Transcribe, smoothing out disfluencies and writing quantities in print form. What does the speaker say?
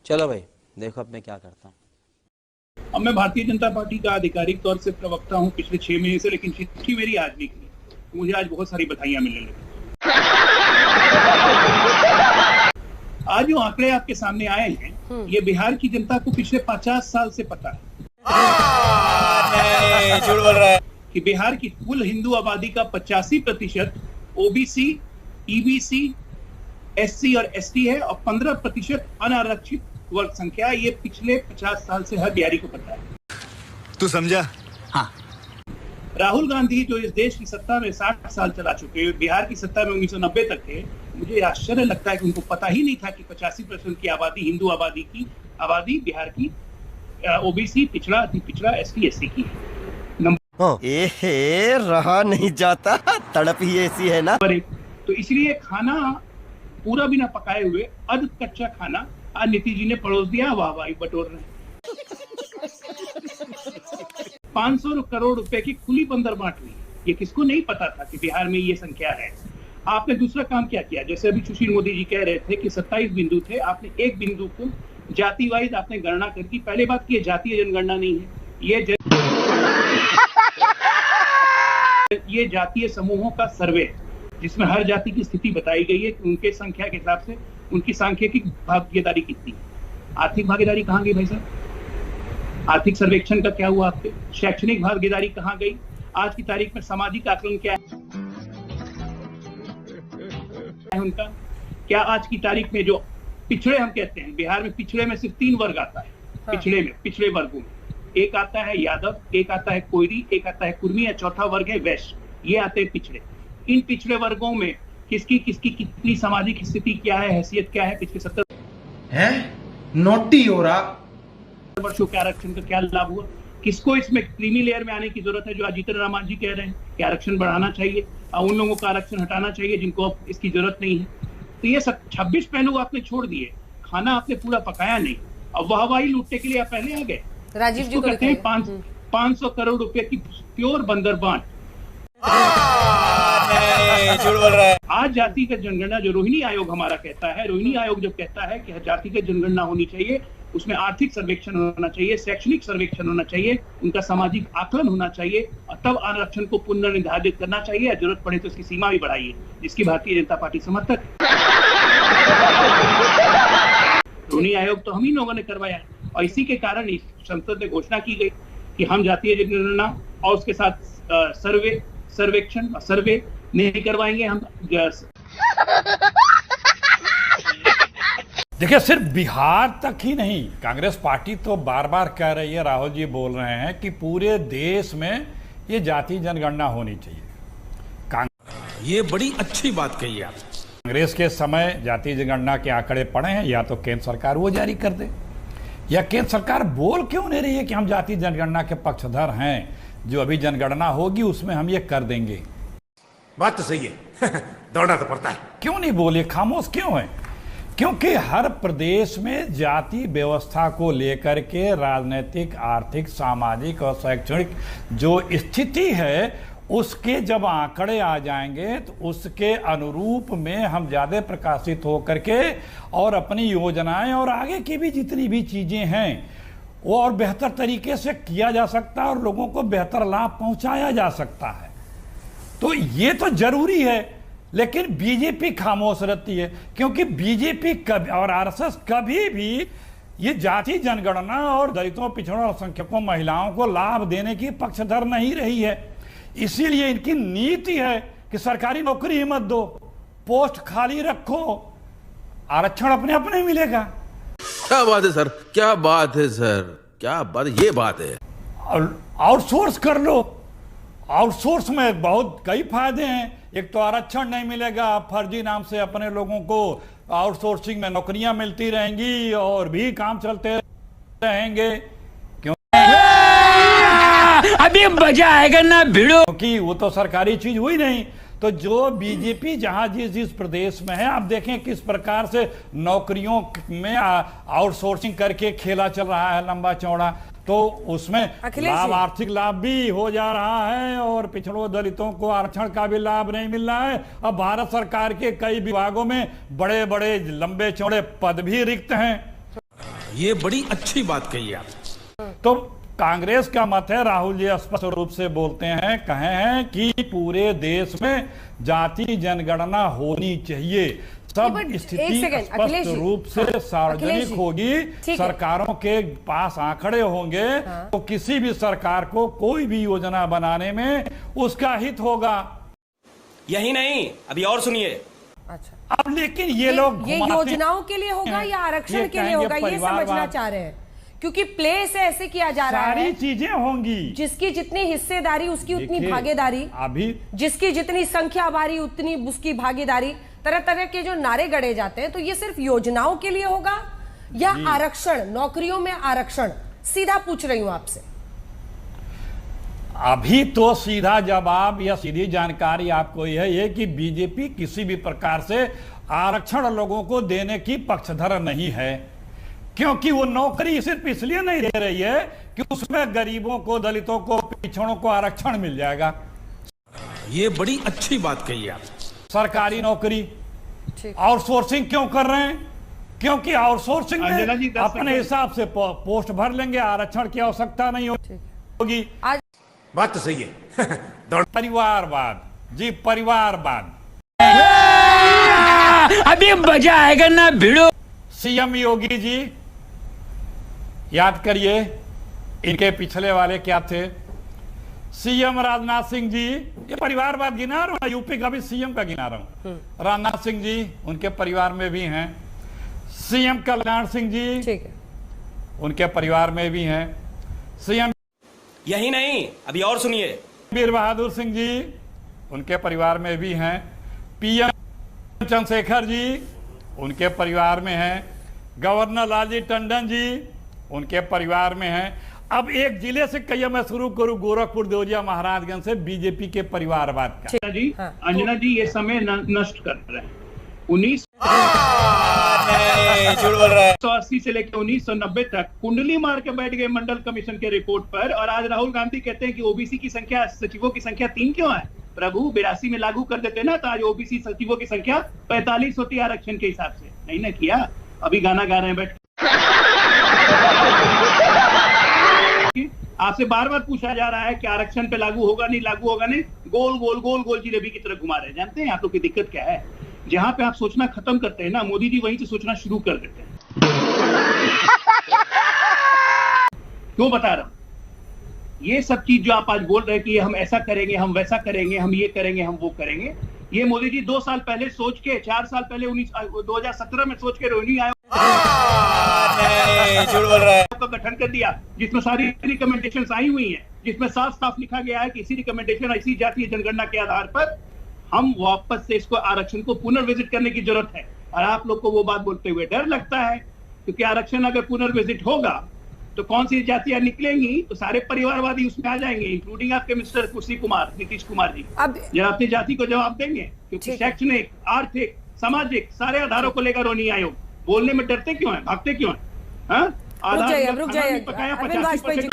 चलो भाई देखो अब मैं क्या करता हूँ। अब मैं भारतीय जनता पार्टी का आधिकारिक तौर से प्रवक्ता हूँ पिछले 6 महीने से, लेकिन चिट्ठी मेरी आज निकली, मुझे आज बहुत सारी बधाइयां मिलने लगी। आज जो आंकड़े आपके सामने आए हैं, ये बिहार की जनता को पिछले 50 साल से पता है। झूठ बोल रहा है कि बिहार की कुल हिंदू आबादी का 85% ओबीसी, ईबीसी, एससी और एसटी है और 15% अनारक्षित वर्ग संख्या। ये पिछले 50 साल से हर बिहारी को पता है। तू समझा? हाँ। राहुल गांधी जो इस देश की सत्ता में 60 साल चला चुके, बिहार की सत्ता में 1990 तक थे, मुझे आश्चर्य लगता है कि उनको पता ही नहीं था कि 85% की आबादी, हिंदू आबादी की आबादी बिहार की ओबीसी, पिछड़ा, अति पिछड़ा, एसटी, एससी की है। एहे, रहा नहीं जाता, तड़प ही ऐसी है ना। तो इसलिए खाना पूरा बिना पकाए हुए अर्ध कच्चा खाना आज नीतीश जी ने परोस दिया, वाहवाही बटोर रहे हैं। 500 करोड़ रुपए की खुली बंदर बांट ली। ये किसको नहीं पता था कि बिहार में ये संख्या है। आपने दूसरा काम क्या किया, जैसे अभी सुशील मोदी जी कह रहे थे कि 27 बिंदु थे, आपने एक बिंदु को जाति वाइज आपने गणना करके, पहले बात की जातीय जनगणना नहीं है, ये जातीय समूहों का सर्वे, जिसमें हर जाति की स्थिति बताई गई है कि उनके संख्या के हिसाब से उनकी सांख्यिकी भागीदारी कितनी है। आर्थिक भागीदारी कहाँ गई भाई साहब? आर्थिक सर्वेक्षण का क्या हुआ आपके? शैक्षणिक भागीदारी कहाँ गई? आज की तारीख में सामाजिक आकलन क्या है उनका? क्या आज की तारीख में जो पिछड़े हम कहते हैं, बिहार में पिछड़े में सिर्फ 3 वर्ग आता है। पिछड़े वर्गों में एक आता है यादव, एक आता है कोयरी, एक आता है कुर्मी, या चौथा वर्ग है वैश्य। ये आते हैं पिछड़े। इन पिछड़े वर्गों में किसकी कितनी सामाजिक स्थिति क्या है, हैसियत क्या है, पिछले 70 नोटी हो रहा वर्षों के आरक्षण का क्या लाभ हुआ? किसको इसमें क्रीमी लेयर में आने की जरूरत है? जो आज जीतन राम मांझी कह रहे हैं कि आरक्षण बढ़ाना चाहिए और उन लोगों का आरक्षण हटाना चाहिए जिनको अब इसकी जरूरत नहीं है। तो ये सब 26 पहलू आपने छोड़ दिए, खाना आपने पूरा पकाया नहीं, और वाहवाही लूटने के लिए आप पहले आ गए। राजीव जी कहते हैं 500 करोड़ रुपए की प्योर बंदर बांट। झूठ बोल रहा है। आज जातिगत जनगणना जो रोहिणी आयोग हमारा कहता है, रोहिणी आयोग जब कहता है कि जातिगत जनगणना होनी चाहिए, उसमें आर्थिक सर्वेक्षण होना चाहिए, शैक्षणिक सर्वेक्षण होना चाहिए, उनका सामाजिक आकलन होना चाहिए, और तब आरक्षण को पुनर्निर्धारित करना चाहिए, जरूरत पड़े तो इसकी सीमा भी बढ़ाइए, जिसकी भारतीय जनता पार्टी समर्थक। रोहिणी आयोग तो हम ही लोगों ने करवाया, और इसी के कारण इस संसद में घोषणा की गई कि हम जातीय जनगणना और उसके साथ सर्वेक्षण और सर्वे नहीं करवाएंगे हम। देखिए, सिर्फ बिहार तक ही नहीं, कांग्रेस पार्टी तो बार बार कह रही है, राहुल जी बोल रहे हैं कि पूरे देश में ये जाति जनगणना होनी चाहिए। ये बड़ी अच्छी बात कही आप। कांग्रेस के समय जाति जनगणना के आंकड़े पड़े हैं, या तो केंद्र सरकार वो जारी कर दे, या केंद्र सरकार बोल क्यों नहीं रही है कि हम जाति जनगणना के पक्षधर हैं, जो अभी जनगणना होगी उसमें हम ये कर देंगे। बात तो सही है। दौड़ना तो पड़ता है। क्यों नहीं बोले, खामोश क्यों है? क्योंकि हर प्रदेश में जाति व्यवस्था को लेकर के राजनीतिक, आर्थिक, सामाजिक और शैक्षणिक जो स्थिति है, उसके जब आंकड़े आ जाएंगे तो उसके अनुरूप में हम ज़्यादा प्रकाशित हो करके और अपनी योजनाएं और आगे की भी जितनी भी चीज़ें हैं वो और बेहतर तरीके से किया जा सकता है और लोगों को बेहतर लाभ पहुंचाया जा सकता है। तो ये तो जरूरी है, लेकिन बीजेपी खामोश रहती है, क्योंकि बीजेपी कभी और आरएसएस कभी भी ये जाति जनगणना और दलितों, पिछड़ों, अल्पसंख्यकों, महिलाओं को लाभ देने की पक्षधर नहीं रही है। इसीलिए इनकी नीति है कि सरकारी नौकरी ही मत दो, पोस्ट खाली रखो, आरक्षण अपने अपने मिलेगा। क्या बात है सर, क्या बात है सर, क्या बात, ये बात है। आउटसोर्स कर लो। आउटसोर्स में बहुत कई फायदे हैं। एक तो आरक्षण नहीं मिलेगा, फर्जी नाम से अपने लोगों को आउटसोर्सिंग में नौकरियां मिलती रहेंगी और भी काम चलते रहेंगे। क्यों? अभी मजा आएगा ना भिड़ो, क्योंकि वो तो सरकारी चीज हुई नहीं। तो जो बीजेपी जहां जिस प्रदेश में है, आप देखें किस प्रकार से नौकरियों में आउटसोर्सिंग करके खेला चल रहा है लंबा चौड़ा, तो उसमें लाभ, आर्थिक लाभ भी हो जा रहा है और पिछड़ों दलितों को आरक्षण का भी लाभ नहीं मिल रहा है। अब भारत सरकार के कई विभागों में बड़े बड़े लंबे चौड़े पद भी रिक्त हैं। ये बड़ी अच्छी बात कही आप। तो कांग्रेस का मत है, राहुल जी स्पष्ट रूप से बोलते हैं, कहे हैं कि पूरे देश में जाति जनगणना होनी चाहिए, सब स्थिति स्पष्ट रूप से सार्वजनिक होगी, सरकारों के पास आंकड़े होंगे, तो किसी भी सरकार को कोई भी योजना बनाने में उसका हित होगा। यही नहीं, अभी और सुनिए। अच्छा, अब लेकिन ये लोग ये योजनाओं के लिए होगा या आरक्षण के लिए होगा, ये समझना चाह रहे हैं, क्योंकि प्ले से ऐसे किया जा रहा है, सारी चीजें होंगी, जिसकी जितनी हिस्सेदारी उसकी उतनी भागीदारी, अभी जिसकी जितनी संख्या बारी उतनी उसकी भागीदारी, तरह तरह के जो नारे गढ़े जाते हैं, तो ये सिर्फ योजनाओं के लिए होगा या आरक्षण, नौकरियों में आरक्षण? सीधा पूछ रही हूं आपसे। अभी तो सीधा जवाब या सीधी जानकारी आपको यह है कि बीजेपी किसी भी प्रकार से आरक्षण लोगों को देने की पक्षधर नहीं है, क्योंकि वो नौकरी सिर्फ इसलिए नहीं दे रही है कि उसमें गरीबों को, दलितों को, पिछड़ों को आरक्षण मिल जाएगा। ये बड़ी अच्छी बात कही आप। सरकारी नौकरी आउटसोर्सिंग क्यों कर रहे हैं? क्योंकि आउटसोर्सिंग में अपने हिसाब से पोस्ट भर लेंगे, आरक्षण की आवश्यकता नहीं होगी। बात तो सही है। परिवारवाद जी, परिवारवाद, अभी मजा आएगा ना भिड़ो। सीएम योगी जी, याद करिए इनके पिछले वाले क्या थे। सीएम राजनाथ सिंह जी, ये परिवारवाद गिना रहा हूं, यूपी का भी सीएम का गिना रहा हूं। राजनाथ सिंह जी उनके परिवार में भी हैं, सीएम कल्याण सिंह जी ठीक है, उनके परिवार में भी हैं, सीएम यही नहीं, अभी और सुनिए। वीर बहादुर सिंह जी उनके परिवार में भी हैं, पीएम चंद्रशेखर जी उनके परिवार में हैं, गवर्नर लालजी टंडन जी उनके परिवार में हैं। अब एक जिले से कहिए मैं शुरू करूं, गोरखपुर, देवरिया, महाराजगंज से बीजेपी के परिवारवाद का। जी अंजना जी ये समय नष्ट कर रहे हैं। 1980 से लेकर 1990 तक कुंडली मार के बैठ गए मंडल कमीशन के रिपोर्ट पर, और आज राहुल गांधी कहते हैं कि ओबीसी की संख्या, सचिवों की संख्या 3 क्यों है? प्रभु 82 में लागू कर देते ना, तो आज ओबीसी सचिवों की संख्या 45 होती है आरक्षण के हिसाब से। नहीं ना किया, अभी गाना गा रहे हैं बैठ। आपसे बार बार पूछा जा रहा है कि आरक्षण पे लागू होगा नहीं, लागू होगा नहीं, गोल गोल गोल गोल जिलेबी की तरह घुमा रहे हैं। जानते हैं आप लोग की दिक्कत क्या है? जहां पे आप सोचना खत्म करते हैं ना, मोदी जी वहीं से सोचना शुरू कर देते हैं। क्यों बता रहा हूं? ये सब चीज जो आप आज बोल रहे हैं कि हम ऐसा करेंगे, हम वैसा करेंगे, हम ये करेंगे, हम वो करेंगे, ये मोदी जी 2 साल पहले सोच के, 4 साल पहले 2017 में सोच के रोहिणी आयोग का गठन कर दिया, जिसमें सारी रिकमेंडेशंस आई हुई हैं, जिसमें साफ साफ लिखा गया है कि इसी रिकमेंडेशन, इसी जातीय जनगणना के आधार पर हम वापस से इसको, आरक्षण को पुनर्विजिट करने की जरूरत है। और आप लोग को वो बात बोलते हुए डर लगता है, क्योंकि आरक्षण अगर पुनर्विजिट होगा तो कौन सी जातियां निकलेंगी, तो सारे परिवारवादी उसमें आ जाएंगे, इंक्लूडिंग आपके मिस्टर कुर्सी कुमार, नीतीश कुमार जी। अब जब अपनी जाति को जवाब देंगे, क्योंकि शैक्षणिक, आर्थिक, सामाजिक सारे आधारों को लेकर रोहिणी आयोग बोलने में डरते क्यों है, भागते क्यों है? रुक जाइए, रुक जाइए, अरविंद वाजपेयी जी।